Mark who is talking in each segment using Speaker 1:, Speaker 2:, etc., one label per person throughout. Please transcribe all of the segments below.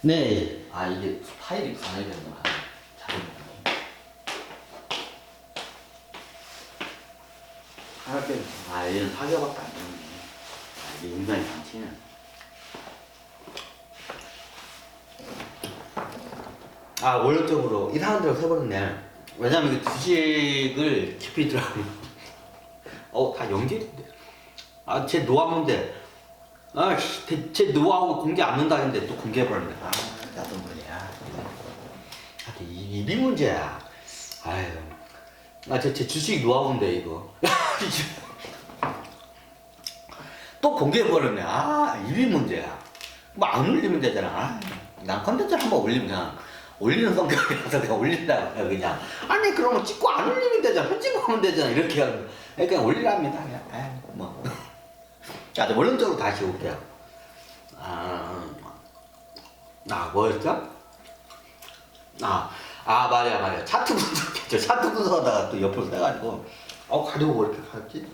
Speaker 1: 네. 아, 이게 파일이 강하게 되는구나. 자동. 하얗게, 아, 얘는 4개월밖에 안 되네. 아, 이게 인간이 장치네. 아, 원론적으로 이상한 대로 해버렸네. 왜냐면 이 주식을 깊이 들어가면, 다 연결인데. 아, 제 노하우인데. 아, 제 노하우 공개 안 한다 했는데 또 공개해버렸네. 아, 나쁜 거야. 아, 이 문제야. 아유. 제 주식 노하우인데, 이거. 또 공개해버렸네. 아, 입이 문제야. 뭐 안 올리면 되잖아. 아, 난 컨텐츠를 한번 올리면 그냥 올리는 성격이라서 그냥 올린다. 그냥. 아니, 그러면 찍고 안 올리면 되잖아. 편집하면 되잖아. 이렇게 하면. 그냥 올리랍니다. 그냥. 아이, 뭐. 자, 원론적으로 다시 올게요. 뭐였죠? 맞아요. 차트 분석했죠. 차트 분석하다가 또 옆으로 떼가지고, 가려고 왜 이렇게 갔지?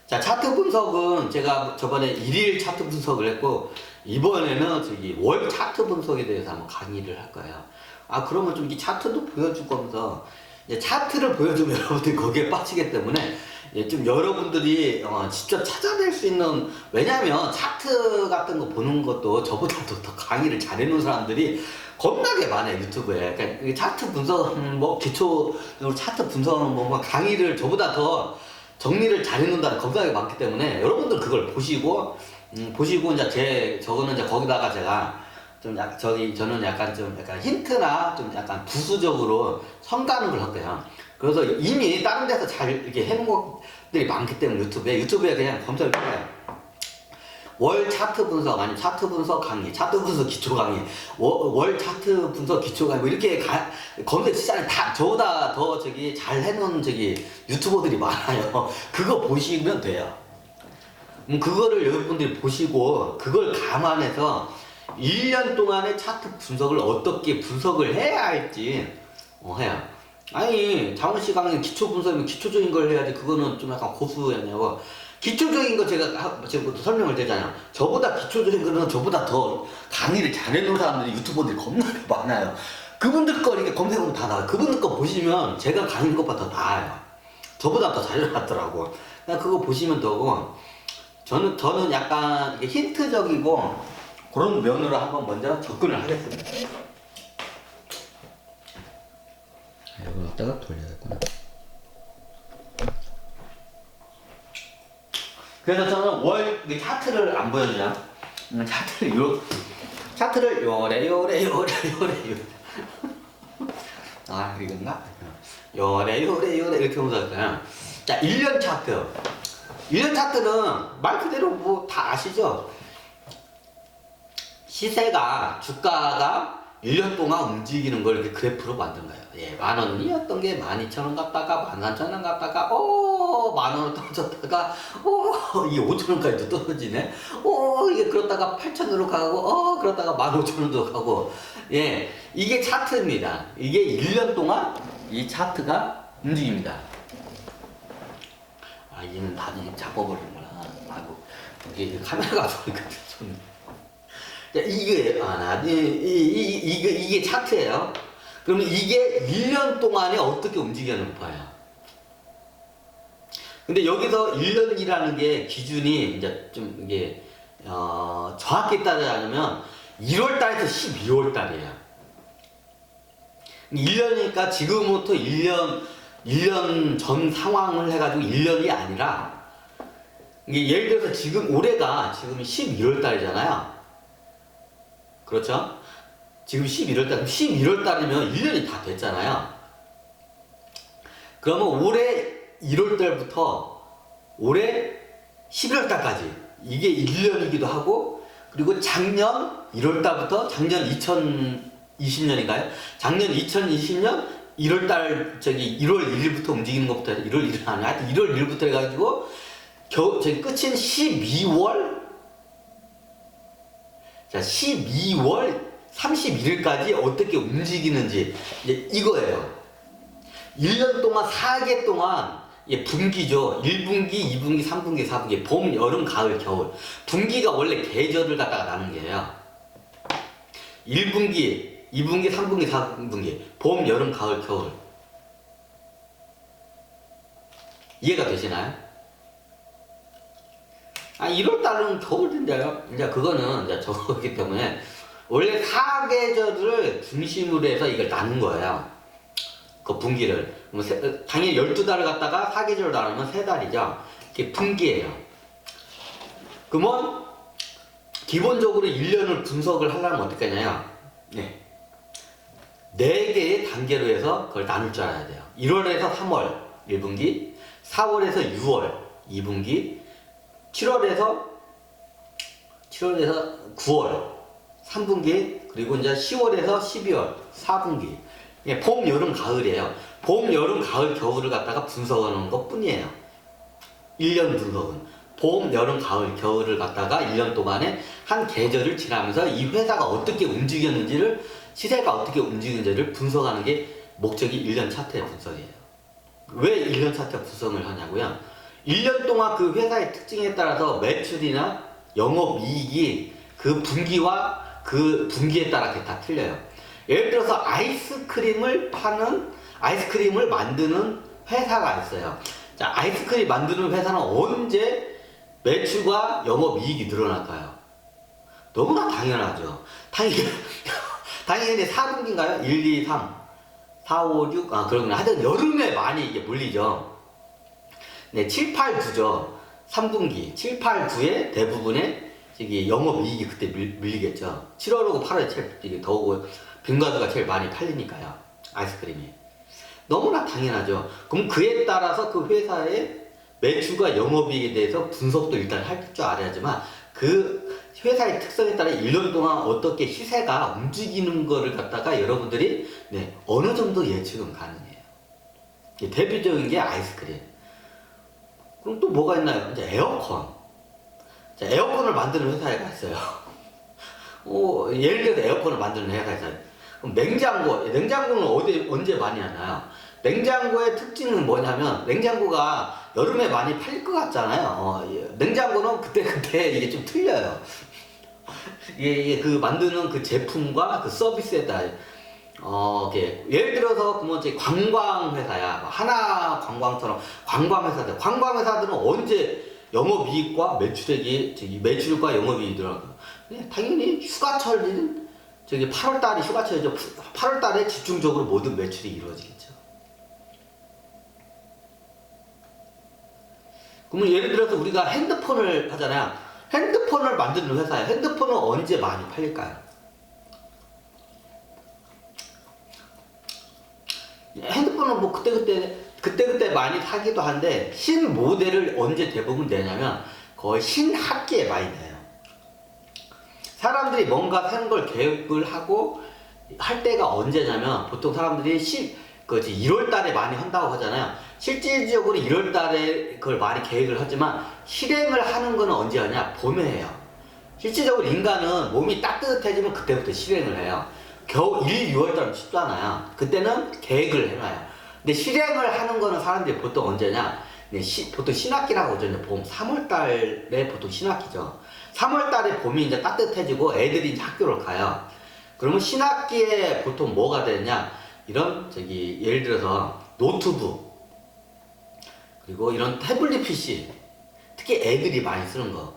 Speaker 1: 자, 차트 분석은 제가 저번에 일일 차트 분석을 했고, 이번에는 월 차트 분석에 대해서 한번 강의를 할 거예요. 그러면 좀 이 차트도 보여줄 거면서, 차트를 보여주면 여러분들이 거기에 빠지기 때문에, 좀 여러분들이 직접 찾아낼 수 있는, 왜냐면 차트 같은 거 보는 것도 저보다도 더 강의를 잘해놓은 사람들이 겁나게 많아요, 유튜브에. 그러니까 차트 분석, 기초적으로 차트 분석은 뭐 강의를 저보다 더 정리를 잘해놓는다는 겁나게 많기 때문에 여러분들 그걸 보시고, 저거는 이제 거기다가 제가 저는 약간 힌트나 좀 약간 부수적으로 선가는 걸 할게요. 그래서 이미 다른 데서 잘 이렇게 해놓은 것들이 많기 때문에 유튜브에 그냥 검색을 해요. 월 차트 분석, 아니면 차트 분석 강의, 차트 분석 기초 강의, 월 차트 분석 기초 강의, 뭐 이렇게 검색 시장에 다 저보다 더 잘 해놓은 유튜버들이 많아요. 그거 보시면 돼요. 그거를 여러분들이 보시고, 그걸 감안해서 1년 동안의 차트 분석을 어떻게 분석을 해야 할지, 해요. 아니, 장원씨 강의 기초 분석이면 기초적인 걸 해야지. 그거는 좀 약간 고수였냐고. 기초적인 거 제가 지금부터 설명을 드리잖아요. 저보다 기초적인 거는 저보다 더 강의를 잘해놓은 사람들이 유튜버들이 겁나게 많아요. 그분들 거 이렇게 검색하면 다 나와요. 그분들 거 보시면 제가 강의한 것보다 더 나아요. 저보다 더 잘해놨더라고. 그냥 그거 보시면 되고, 저는 약간 이게 힌트적이고 그런 면으로 한번 먼저 접근을 하겠습니다. 이걸 갖다가 돌려야겠구나. 그래서 저는 월 차트를 안 보여주냐? 차트를 요래 이건가? 요래 이렇게 보면서 자, 1년 차트. 1년 차트는 말 그대로 뭐 다 아시죠? 주가가 1년 동안 움직이는 걸 이렇게 그래프로 만든 거예요. 10,000원이었던 게 12,000원 갔다가 13,000원 갔다가 10,000원 떨어졌다가 이게 5,000원까지도 떨어지네. 이게 그러다가 8,000원으로 가고 그러다가 15,000원도 가고. 이게 차트입니다. 이게 1년 동안 이 차트가 움직입니다. 얘는 다 잡아버리는구나. 이게 카메라가 보니까 좋네. 이게 차트예요. 그러면 이게 1년 동안에 어떻게 움직이는 거예요. 근데 여기서 1년이라는 게 기준이 이제 좀 이게 정확히 따지자면 1월 달에서 12월 달이에요. 1년이니까 지금부터 1년 전 상황을 해가지고 1년이 아니라, 이게 예를 들어서 지금 11월 달이잖아요. 그렇죠? 지금 11월 달이면 1년이 다 됐잖아요. 그러면 올해 1월 달부터 올해 11월 달까지 이게 1년이기도 하고, 그리고 작년 1월 달부터 작년 2020년인가요? 작년 2020년 1월 달 1월 1일부터 움직이는 것부터 1월 1일 아니야. 하여튼 1월 1일부터 해가지고 끝인 12월 31일까지 어떻게 움직이는지 이제 이거예요. 1년 동안 4개 동안 예, 분기죠. 1분기, 2분기, 3분기, 4분기, 봄, 여름, 가을, 겨울. 분기가 원래 계절을 갖다가 나눈 게예요. 1분기, 2분기, 3분기, 4분기, 봄, 여름, 가을, 겨울. 이해가 되시나요? 1월달은 겨울인데요. 이제 그거는 이제 저거기 때문에 원래 사계절을 중심으로 해서 이걸 나눈 거예요. 그 분기를. 당연히 12달을 갖다가 사계절로 나누면 3달이죠. 이게 분기예요. 그러면 기본적으로 1년을 분석을 하려면 어떻게 하냐요? 네. 4개의 단계로 해서 그걸 나눌 줄 알아야 돼요. 1월에서 3월 1분기, 4월에서 6월 2분기, 7월에서 9월 3분기, 그리고 이제 10월에서 12월 4분기. 봄, 여름, 가을이에요. 봄, 여름, 가을, 겨울을 갖다가 분석하는 것 뿐이에요. 1년 분석은. 봄, 여름, 가을, 겨울을 갖다가 1년 동안에 한 계절을 지나면서 이 회사가 어떻게 움직였는지를, 시세가 어떻게 움직이는지를 분석하는 게 목적이 1년 차트의 분석이에요. 왜 1년 차트 분석을 하냐고요? 1년 동안 그 회사의 특징에 따라서 매출이나 영업이익이 그 분기와 그 분기에 따라 다 틀려요. 예를 들어서 아이스크림을 만드는 회사가 있어요. 자, 아이스크림 만드는 회사는 언제 매출과 영업이익이 늘어날까요? 너무나 당연하죠. 당연히 4분기인가요? 1, 2, 3, 4, 5, 6, 그러구나. 하여튼 여름에 많이 이게 몰리죠. 네, 7, 8, 9죠. 3분기, 7, 8, 9에 대부분의 영업이익이 그때 밀리겠죠. 7월하고 8월에 제일 더우고 빙과수가 제일 많이 팔리니까요. 아이스크림이. 너무나 당연하죠. 그럼 그에 따라서 그 회사의 매출과 영업이익에 대해서 분석도 일단 할 줄 알아야지만 그 회사의 특성에 따라 1년 동안 어떻게 시세가 움직이는 거를 갖다가 여러분들이 어느 정도 예측은 가능해요. 대표적인 게 아이스크림. 그럼 또 뭐가 있나요? 이제 에어컨. 자, 에어컨을 만드는 회사가 있어요. 예를 들어서 에어컨을 만드는 회사가 있어요. 그럼 냉장고는 언제 많이 하나요? 냉장고의 특징은 뭐냐면, 냉장고가 여름에 많이 팔릴 것 같잖아요. 냉장고는 그때 이게 좀 틀려요. 이게 그 만드는 그 제품과 그 서비스에 따라, 예를 들어서 그러면 관광회사야. 하나 관광처럼 관광회사들은 언제 영업이익과 매출과 영업이익이 늘어날까요? 당연히 휴가철인 8월달이 휴가철이죠. 8월달에 집중적으로 모든 매출이 이루어지겠죠. 그러면 예를 들어서 우리가 핸드폰을 하잖아요. 핸드폰을 만드는 회사예요. 핸드폰은 언제 많이 팔릴까요? 핸드폰은 뭐 그때 많이 사기도 한데, 신 모델을 언제 대부분 내냐면 거의 신학기에 많이 내요. 사람들이 뭔가 하는 걸 계획을 하고 할 때가 언제냐면, 보통 사람들이 1월 달에 많이 한다고 하잖아요. 실질적으로 1월 달에 그걸 많이 계획을 하지만 실행을 하는 거는 언제 하냐? 봄에 해요. 실질적으로 인간은 몸이 따뜻해지면 그때부터 실행을 해요. 겨우 1, 2월 달은 쉽잖아요. 그때는 계획을 해놔요. 근데 실행을 하는 거는 사람들이 보통 언제냐? 보통 신학기라고 하죠. 봄, 3월 달에 보통 신학기죠. 3월 달에 봄이 이제 따뜻해지고 애들이 이제 학교를 가요. 그러면 신학기에 보통 뭐가 되느냐? 이런 예를 들어서 노트북, 그리고 이런 태블릿 PC, 특히 애들이 많이 쓰는 거,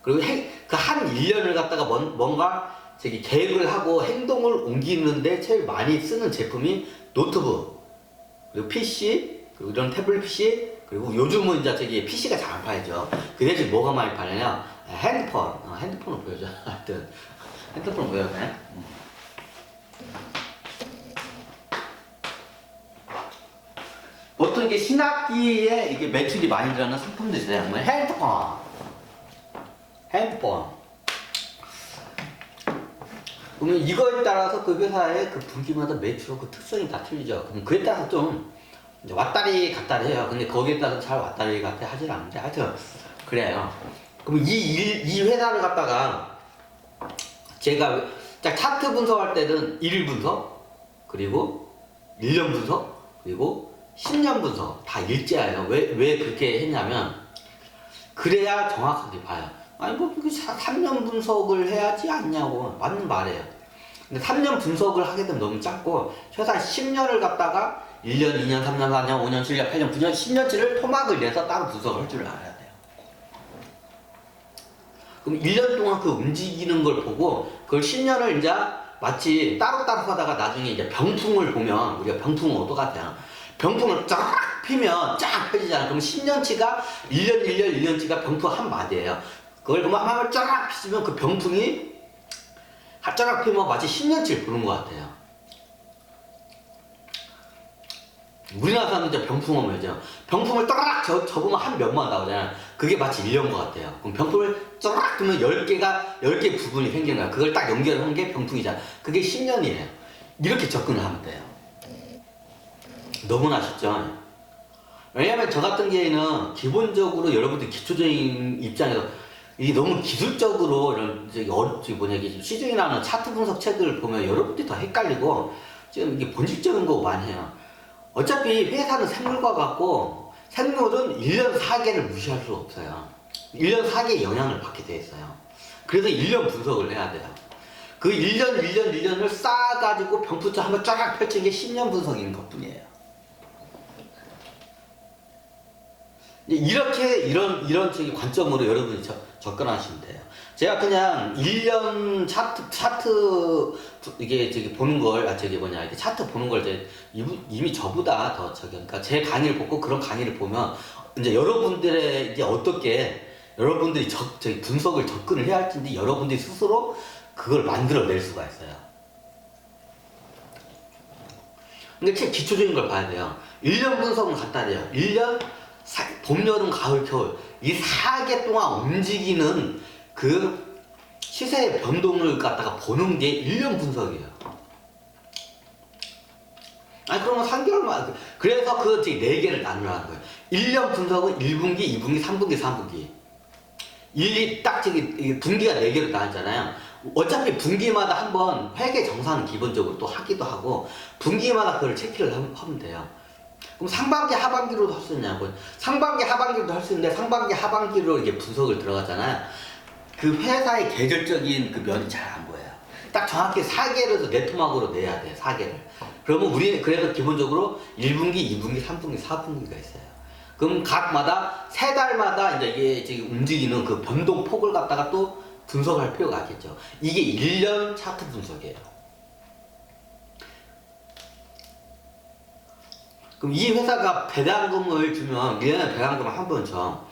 Speaker 1: 그리고 그 한 1년을 갖다가 뭔가 계획을 하고 행동을 옮기는데 제일 많이 쓰는 제품이 노트북, 그리고 PC, 그리고 이런 태블릿 PC, 그리고 요즘은 이제 PC가 잘 안 팔죠. 그 대신 뭐가 많이 팔냐면 핸드폰. 핸드폰을 보여줘. 하여튼 핸드폰을 보여주네. 보통 이게 신학기에 이게 매출이 많이 들어가는 상품들이 있어요. 뭐 핸드폰. 그러면 이거에 따라서 그 회사의 그 분기마다 매출하고 그 특성이 다 틀리죠. 그럼 그에 따라서 좀 이제 왔다리 갔다리 해요. 근데 거기에 따라서 잘 왔다리 갔다리 하진 않는데, 하여튼 그래요. 그럼 이 회사를 갖다가 제가 차트 분석할 때는 1일 분석, 그리고 1년 분석, 그리고 10년 분석 다 일제예요. 왜 그렇게 했냐면 그래야 정확하게 봐요. 아니 뭐 3년 분석을 해야지 않냐고 맞는 말이에요. 근데 3년 분석을 하게 되면 너무 짧고 최소한 10년을 갖다가 1년, 2년, 3년, 4년, 5년, 7년, 8년, 9년, 10년치를 토막을 내서 따로 분석을 할 줄 알아야 돼요. 그럼 1년 동안 그 움직이는 걸 보고 그걸 10년을 이제 마치 따로따로 하다가 나중에 이제 병풍을 보면 우리가 병풍은 똑같아요. 병풍을 쫙 피면 쫙 펴지잖아요. 그럼 10년치가 1년, 1년, 1년치가 병풍 한 마디예요. 그걸 그만 한번 쫙 피면 그 병풍이 쫙 피면 마치 10년치를 보는 것 같아요. 우리나라 사람들 병풍 하면 이제 병풍을 쫙 접으면 한 몇만 나오잖아요. 그게 마치 1년 것 같아요. 그럼 병풍을 쫙 뜨면 10개 부분이 생기는 거야. 그걸 딱 연결한 게 병풍이잖아. 그게 10년이에요. 이렇게 접근을 하면 돼요. 너무나 쉽죠? 왜냐면 저 같은 경우에는 기본적으로 여러분들 기초적인 입장에서 이게 너무 기술적으로 이런 시중이나 차트 분석 책을 보면 여러분들이 더 헷갈리고 지금 이게 본질적인 거 많이 해요. 어차피 회사는 생물과 같고 생물은 1년 4개를 무시할 수 없어요. 1년 4개의 영향을 받게 돼 있어요. 그래서 1년 분석을 해야 돼요. 그 1년을 쌓아가지고 병풍처 한번 쫙 펼친 게 10년 분석인 것 뿐이에요. 이렇게 이런 관점으로 여러분이 접근하시면 돼요. 제가 그냥 1년 차트 이게 보는 걸 이게 차트 보는 걸 이미 저보다 더 그러니까 제 강의를 보고 그런 강의를 보면 이제 여러분들의 이제 어떻게 여러분들이 분석을 접근을 해야 할지 여러분들이 스스로 그걸 만들어낼 수가 있어요. 근데 제 기초적인 걸 봐야 돼요. 1년 분석은 간단해요. 1년 봄, 여름, 가을, 겨울 이 4개 동안 움직이는 그 시세의 변동을 갖다가 보는 게 1년 분석이에요. 아니 그러면 3개월만 그래서 그 4개를 나누라는 거예요. 1년 분석은 1분기, 2분기, 3분기, 4분기 분기가 4개로 나뉘잖아요. 어차피 분기마다 한번 회계 정산은 기본적으로 또 하기도 하고 분기마다 그걸 체크를 하면 돼요. 그럼 상반기, 하반기로도 할 수 있냐고. 상반기, 하반기로도 할 수 있는데 상반기, 하반기로 이게 분석을 들어가잖아요. 그 회사의 계절적인 그 면이 잘 안 보여요. 딱 정확히 4개를 내토막으로 내야 돼요. 4개를. 그러면 우리 그래서 기본적으로 1분기, 2분기, 3분기, 4분기가 있어요. 그럼 각마다 3달마다 이게 움직이는 그 변동 폭을 갖다가 또 분석할 필요가 있겠죠. 이게 1년 차트 분석이에요. 그럼 이 회사가 배당금을 주면 1년에 배당금을 한 번 줘.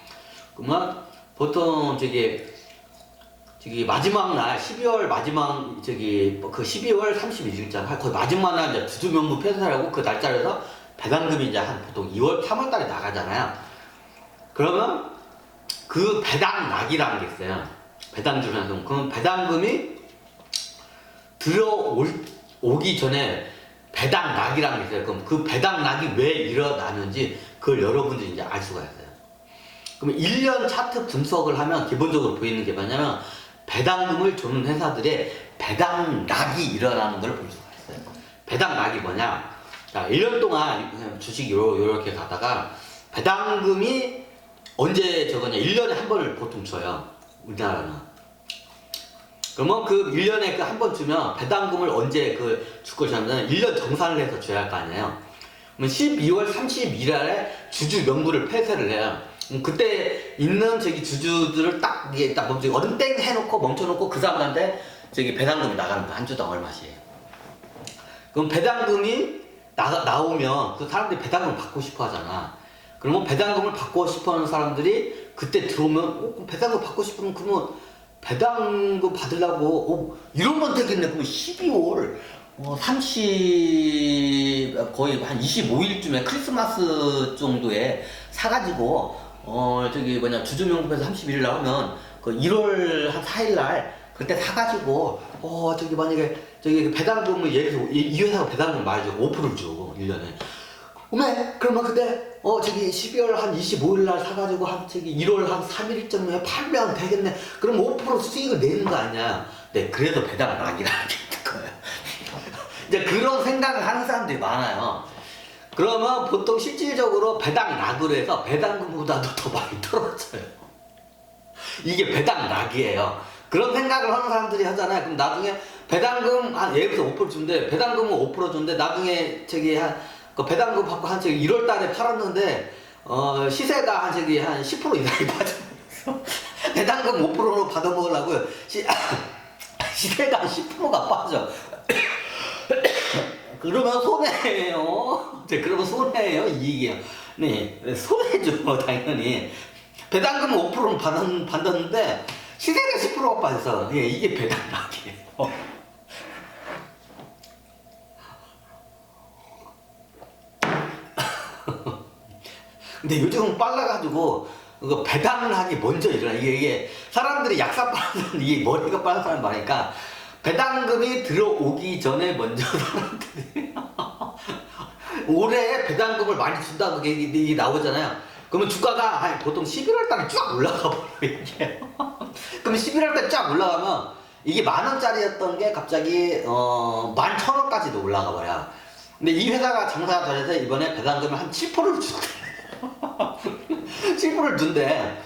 Speaker 1: 그러면 보통 마지막 날 12월 마지막 그 12월 31일자 거의 마지막 날 이제 주주명부 폐쇄하고 그 날짜에서 배당금이 이제 한 보통 2월 3월 달에 나가잖아요. 그러면 그 배당락이라는 게 있어요. 배당주는 그럼 배당금이 들어오기 전에 배당락이라는 게 있어요. 그럼 그 배당락이 왜 일어나는지 그걸 여러분들이 이제 알 수가 있어요. 그럼 1년 차트 분석을 하면 기본적으로 보이는 게 뭐냐면 배당금을 주는 회사들의 배당락이 일어나는 걸 볼 수가 있어요. 배당락이 뭐냐? 자, 1년 동안 주식이 요렇게 가다가 배당금이 언제 저거냐? 1년에 한 번을 보통 줘요. 우리나라는. 그러면 그 1년에 그 한 번 주면 배당금을 언제 줄 것이냐면 1년 정산을 해서 줘야 할 거 아니에요. 그러면 12월 31일에 주주 명부를 폐쇄를 해요. 그때 있는 주주들을 얼음 땡 해놓고 멈춰놓고 그 사람한테 배당금이 나가는 거야. 한 주당 얼마씩. 그럼 배당금이 나오면 그 사람들이 배당금을 받고 싶어 하잖아. 그러면 배당금을 받고 싶어 하는 사람들이 그때 들어오면 배당금 받고 싶으면 그러면 배당금 받으려고 이런 건 되겠네. 그러면 12월 30 거의 한 25일쯤에 크리스마스 정도에 사가지고 주주명부에서 31일 나오면 그 1월 한 4일 날 그때 사가지고 만약에 배당금을 예를 들어서 이 회사가 배당금 많이 줘 5%를 줘 1년에. 그러면 그때 12월 한 25일 날 사가지고 1월 한 3일쯤에 팔면 되겠네. 그럼 5% 수익을 내는 거 아니야. 네, 그래서 배당락이라는 게 있는 거예요. 이제 그런 생각을 하는 사람들이 많아요. 그러면 보통 실질적으로 배당 락으로 해서 배당금보다도 더 많이 떨어져요. 이게 배당 락이에요. 그런 생각을 하는 사람들이 하잖아요. 그럼 나중에 배당금 한 예를 들어서 5% 준대. 배당금은 5% 준대. 나중에 저기 그 배당금 받고 한 저기 1월 달에 팔았는데 시세가 한 저기 한 10% 이상이 빠져서 배당금 5%로 받아먹으려고요. 시세가 한 10%가 빠져. 그러면 손해예요. 네, 그러면 손해예요. 이익이에요. 네, 손해죠. 당연히. 배당금 5%는 받았는데 시세가 10%가 빠져서 예, 이게 배당락이에요. 근데 요즘은 빨라가지고 그 배당락이 먼저 일어나. 이게 사람들이 약사 빠는 사람, 이게 머리가 빠른 사람 많으니까 배당금이 들어오기 전에 먼저 사람들이 올해 배당금을 많이 준다고 이게 나오잖아요. 그러면 주가가 보통 11월 달에 쫙 올라가 버려요, 이게. 그럼 11월 달에 쫙 올라가면 이게 10,000원짜리였던 게 갑자기 11,000원까지도 올라가 버려. 근데 이 회사가 장사가 잘해서 이번에 배당금을 한 7%를 준대. 7%를 준대.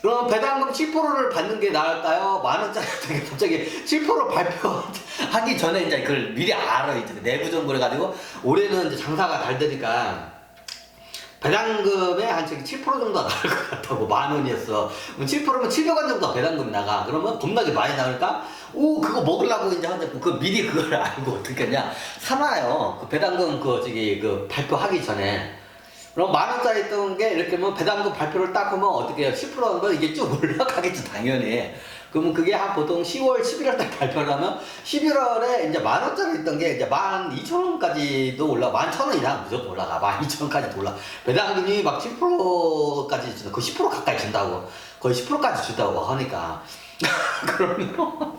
Speaker 1: 그럼 배당금 7%를 받는 게 나을까요? 10,000원짜리 게 갑자기 7% 발표하기 전에 이제 그걸 미리 알아. 이제 내부 정보를 가지고 올해는 이제 장사가 잘 되니까 배당금에 한 7% 정도가 나올 것 같다고. 10,000원이었어. 7%면 700원 정도 배당금이 나가. 그러면 겁나게 많이 나오니까 그거 먹으려고 이제 하자고. 그 미리 그걸 알고 어떻게 하냐. 사놔요. 그 배당금 그 발표하기 전에. 그럼 10,000원짜리 있던 게 이렇게 뭐 배당금 발표를 딱 하면 어떻게 해요? 10%는 이게 쭉 올라가겠지, 당연히. 그러면 그게 한 보통 10월, 11월 달 발표를 하면 11월에 이제 10,000원짜리 있던 게 이제 12,000원까지도 올라, 11,000원 이상 무조건 올라가. 12,000원까지도 올라. 배당금이 막 7%까지 준다. 거의 10% 가까이 준다고. 거의 10%까지 준다고 하니까. 그러면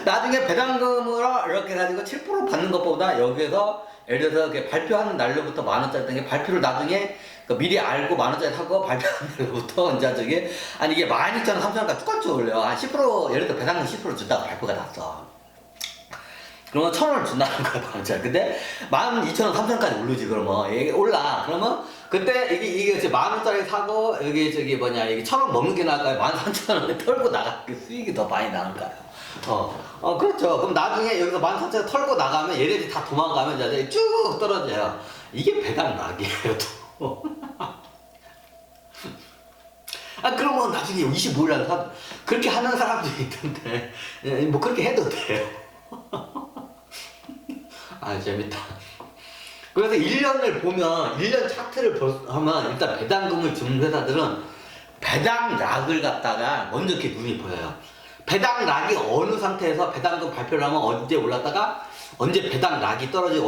Speaker 1: 나중에 배당금을 이렇게 가지고 7% 받는 것보다 여기에서 예를 들어서 발표하는 날로부터 10,000원짜리 있던 게 발표를 나중에 미리 알고 10,000원짜리 사고 발표하는 날로부터 이제 저기 이게 12,000원, 3,000원까지 똑같이 올려. 한 10% 예를 들어 배당금 10% 준다고 발표가 났어. 그러면 1,000원을 준다는 거야, 방금. 근데 12,000원, 3,000원까지 오르지, 그러면. 이게 올라. 그러면 그때 이게 10,000원짜리 사고, 여기 이게 1,000원 먹는 게 나을까요? 13,000원에 털고 나갈 게 수익이 더 많이 나을까요? 그렇죠. 그럼 나중에 여기서 13,000원 털고 나가면 얘네들이 다 도망가면 이제 쭉 떨어져요. 이게 배당락이에요, 또. 그러면 나중에 25일 날 그렇게 하는 사람들이 있던데, 뭐 그렇게 해도 돼요. 재밌다. 그래서 1년을 보면, 1년 차트를 하면 일단 배당금을 주는 회사들은 배당락을 갖다가 먼저 이렇게 눈이 보여요. 배당락이 어느 상태에서 배당금 발표를 하면 언제 올랐다가 언제 배당락이 떨어지고